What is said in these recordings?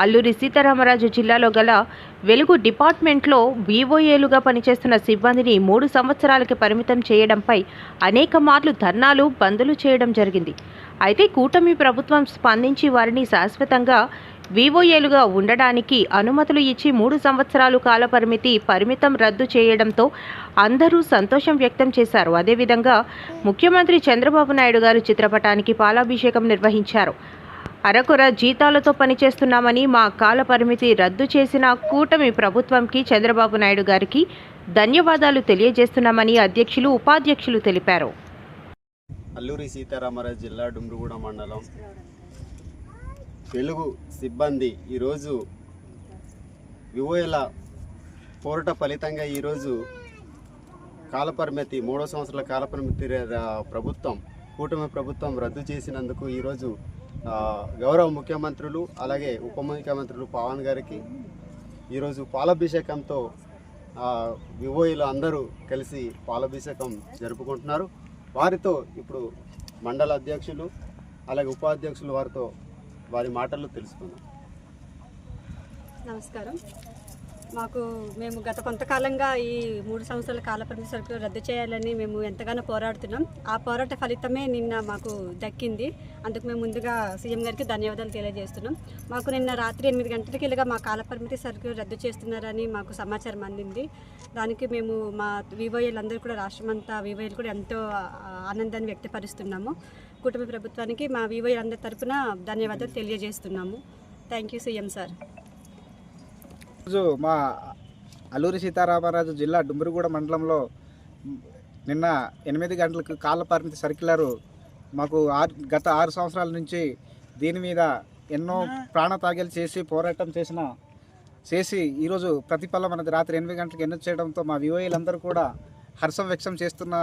అల్లూరి సీతారామరాజు జిల్లాలో గల వెలుగు డిపార్ట్మెంట్లో వీఓఏలుగా పనిచేస్తున్న సిబ్బందిని 3 సంవత్సరాలకి పరిమితం చేయడంపై అనేక మార్లు ధర్నాలు, బందులు చేయడం జరిగింది. అయితే కూటమి ప్రభుత్వం స్పందించి వారిని శాశ్వతంగా వీఓఏలుగా ఉండడానికి అనుమతులు ఇచ్చి 3 సంవత్సరాలు పరిమితం రద్దు చేయడంతో అందరూ సంతోషం వ్యక్తం చేశారు. అదేవిధంగా ముఖ్యమంత్రి చంద్రబాబు నాయుడు గారు చిత్రపటానికి పాలాభిషేకం నిర్వహించారు. అరకొర జీతాలతో పనిచేస్తున్నామని మా కాల పరిమితి రద్దు చేసిన కూటమి ప్రభుత్వంకి చంద్రబాబు నాయుడు గారికి ధన్యవాదాలు తెలియజేస్తున్నామని అధ్యక్షులు, ఉపాధ్యక్షులు తెలిపారు. అల్లూరి సీతారామరాజు జిల్లా డుమ్రుగుడ మండలం వెలుగు సిబ్బంది ఈరోజు వివోఏల పోరాట ఫలితంగా ఈరోజు కాలపరిమితి 3 సంవత్సరాల కాలపరిమితి కూటమి ప్రభుత్వం రద్దు చేసినందుకు ఈరోజు గౌరవ ముఖ్యమంత్రులు అలాగే ఉప ముఖ్యమంత్రులు పవన్ గారికి ఈరోజు పాలాభిషేకంతో వివోఈలు అందరూ కలిసి పాలాభిషేకం జరుపుకుంటున్నారు. వారితో ఇప్పుడు మండల అధ్యక్షులు అలాగే ఉపాధ్యక్షులు వారితో వారి మాటల్లో తెలుసుకుందాం. నమస్కారం. మేము గత కొంతకాలంగా ఈ 3 సంవత్సరాల కాలపరిమితి సరుకులు రద్దు చేయాలని మేము ఎంతగానో పోరాడుతున్నాం. ఆ పోరాట ఫలితమే నిన్న మాకు దక్కింది. అందుకు మేము ముందుగా సీఎం గారికి ధన్యవాదాలు తెలియజేస్తున్నాం. మాకు నిన్న రాత్రి 8 గంటలకి ఇలాగా మా కాలపరిమితి సరుకులు రద్దు చేస్తున్నారని మాకు సమాచారం అందింది. దానికి మేము మా వివోఏలందరూ కూడా రాష్ట్రమంతా వివోఏలు కూడా ఎంతో ఆనందాన్ని వ్యక్తపరుస్తున్నాము. కూటమి ప్రభుత్వానికి మా వివోఏలందరి తరఫున ధన్యవాదాలు తెలియజేస్తున్నాము. Thank you CM sir. ఈరోజు మా అల్లూరి సీతారామరాజు జిల్లా డుమ్రుగుడ మండలంలో నిన్న 8 గంటలకు కాల పరిమితి సర్క్యులరు మాకు గత 6 సంవత్సరాల నుంచి దీని మీద ఎన్నో ప్రాణత్యాగాలు చేసి పోరాటం చేసి ఈరోజు ప్రతిఫలం అనేది రాత్రి 8 గంటలకు ఎన్నిక చేయడంతో మా వివోఏలందరూ కూడా హర్షం వ్యక్తం చేస్తున్న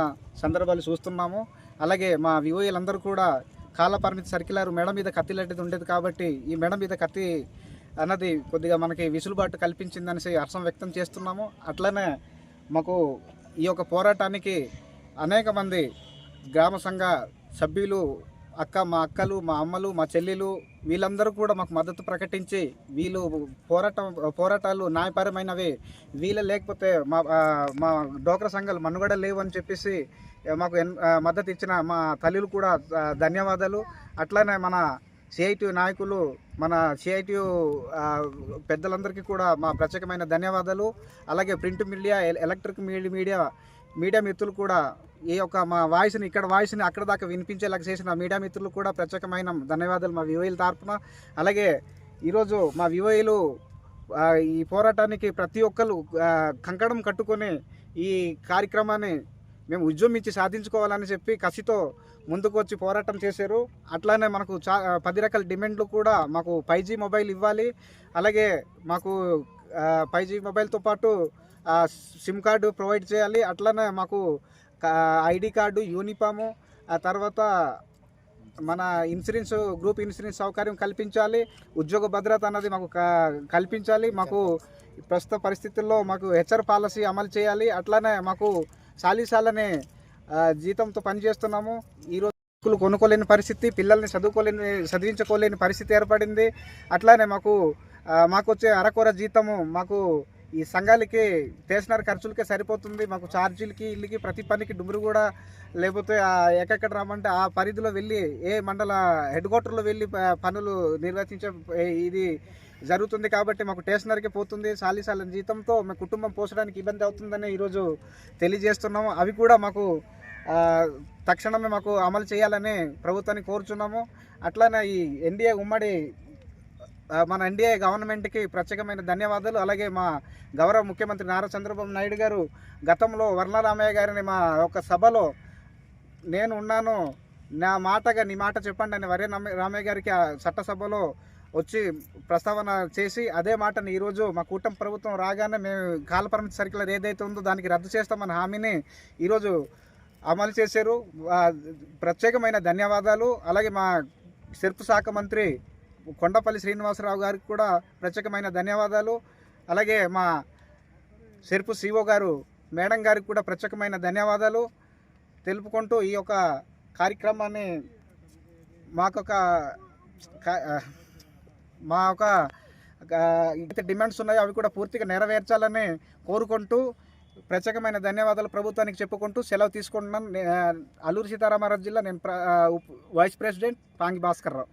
సందర్భాలు చూస్తున్నాము. అలాగే మా వివోఏలందరూ కూడా కాల పరిమితి సర్క్యులర్ మెడ మీద కత్తి లాంటిది ఉండేది కాబట్టి ఈ మెడ మీద కత్తి అన్నది కొద్దిగా మనకి విసులుబాటు కల్పించిందనేసి హర్షం వ్యక్తం చేస్తున్నాము. అట్లనే మాకు ఈ యొక్క పోరాటానికి అనేక మంది గ్రామ సంఘ సభ్యులు, మా అక్కలు, మా అమ్మలు, మా చెల్లెలు వీళ్ళందరూ కూడా మాకు మద్దతు ప్రకటించి వీళ్ళు పోరాటాలు న్యాయపరమైనవి, వీళ్ళు లేకపోతే మా డోక్రా సంఘాలు మనుగడ లేవు అని చెప్పేసి మాకు మద్దతు ఇచ్చిన మా తల్లులు కూడా ధన్యవాదాలు. అట్లనే మన సిఐటియు నాయకులు, మన సిఐటియు పెద్దలందరికీ కూడా మా ప్రత్యేకమైన ధన్యవాదాలు. అలాగే ప్రింట్ మీడియా, ఎలక్ట్రిక్ మీడియా మిత్రులు కూడా ఈ యొక్క మా వాయిస్ని అక్కడ దాకా వినిపించేలాగా చేసిన మీడియా మిత్రులు కూడా ప్రత్యేకమైన ధన్యవాదాలు మా వివోఏల తరపున. అలాగే ఈరోజు మా వివోఏలు ఈ పోరాటానికి ప్రతి ఒక్కరు కంకణం కట్టుకొని ఈ కార్యక్రమాన్ని మేము ఉద్యమించి సాధించుకోవాలని చెప్పి కసితో ముందుకు వచ్చి పోరాటం చేశారు. అట్లానే మనకు 10 రకాల డిమాండ్లు కూడా మాకు 5G మొబైల్ ఇవ్వాలి, అలాగే మాకు 5G మొబైల్తో పాటు సిమ్ కార్డు ప్రొవైడ్ చేయాలి, అట్లనే మాకు ఐడి కార్డు, యూనిఫాము, ఆ తర్వాత మన గ్రూప్ ఇన్సూరెన్స్ సౌకర్యం కల్పించాలి, ఉద్యోగ భద్రత అన్నది మాకు కల్పించాలి, మాకు ప్రస్తుత పరిస్థితుల్లో మాకు హెచ్ఆర్ పాలసీ అమలు చేయాలి, అట్లనే మాకు సాలీసాలనే జీతంతో పనిచేస్తున్నాము. ఈరోజు స్కూల్ కొనుక్కోలేని పరిస్థితి, పిల్లల్ని చదివించుకోలేని పరిస్థితి ఏర్పడింది. అట్లానే మాకు వచ్చే అరకొర జీతము మాకు ఈ సంఘాలకి స్టేషనరీ ఖర్చులకే సరిపోతుంది. మాకు ఛార్జీలకి, ఇల్లుకి, ప్రతి పనికి డుమ్రుగుడ లేకపోతే ఎక్కడెక్కడ రామంటే ఆ పరిధిలో వెళ్ళి ఏ మండల హెడ్ క్వార్టర్లో వెళ్ళి పనులు నిర్వర్తించే ఇది జరుగుతుంది. కాబట్టి మాకు స్టేషనరీకి పోతుంది. సాలీసాల జీతంతో మా కుటుంబం పోషడానికి ఇబ్బంది అవుతుందని ఈరోజు తెలియజేస్తున్నాము. అవి కూడా మాకు తక్షణమే మాకు అమలు చేయాలని ప్రభుత్వాన్ని కోరుచున్నాము. అట్లానే ఈ మన ఎన్డీఏ గవర్నమెంట్కి ప్రత్యేకమైన ధన్యవాదాలు. అలాగే మా గౌరవ ముఖ్యమంత్రి నారా చంద్రబాబు నాయుడు గారు గతంలో వర్ణరామయ్య గారిని మా ఒక సభలో నేను ఉన్నాను, నీ మాట చెప్పండి అని రామయ్య గారికి ఆ చట్టసభలో వచ్చి ప్రస్తావన చేసి అదే మాటని ఈరోజు మా కూటమి ప్రభుత్వం రాగానే మేము కాలపరిమితి సర్క్యులర్ ఏదైతే ఉందో దానికి రద్దు చేస్తామన్న హామీని ఈరోజు అమలు చేశారు. ప్రత్యేకమైన ధన్యవాదాలు. అలాగే మా సిర్పు శాఖ మంత్రి కొండపల్లి శ్రీనివాసరావు గారికి కూడా ప్రత్యేకమైన ధన్యవాదాలు. అలాగే మా సిర్పు సిఓ గారు మేడం గారికి కూడా ప్రత్యేకమైన ధన్యవాదాలు తెలుపుకుంటూ ఈ యొక్క కార్యక్రమాన్ని మా అయితే డిమాండ్స్ ఉన్నాయో అవి కూడా పూర్తిగా నెరవేర్చాలని కోరుకుంటూ ప్రత్యేకమైన ధన్యవాదాలు ప్రభుత్వానికి చెప్పుకుంటూ సెలవు తీసుకుంటున్నాను. అల్లూరి సీతారామరాజు జిల్లా, నేను వైస్ ప్రెసిడెంట్ పాంగి భాస్కర్ రావు.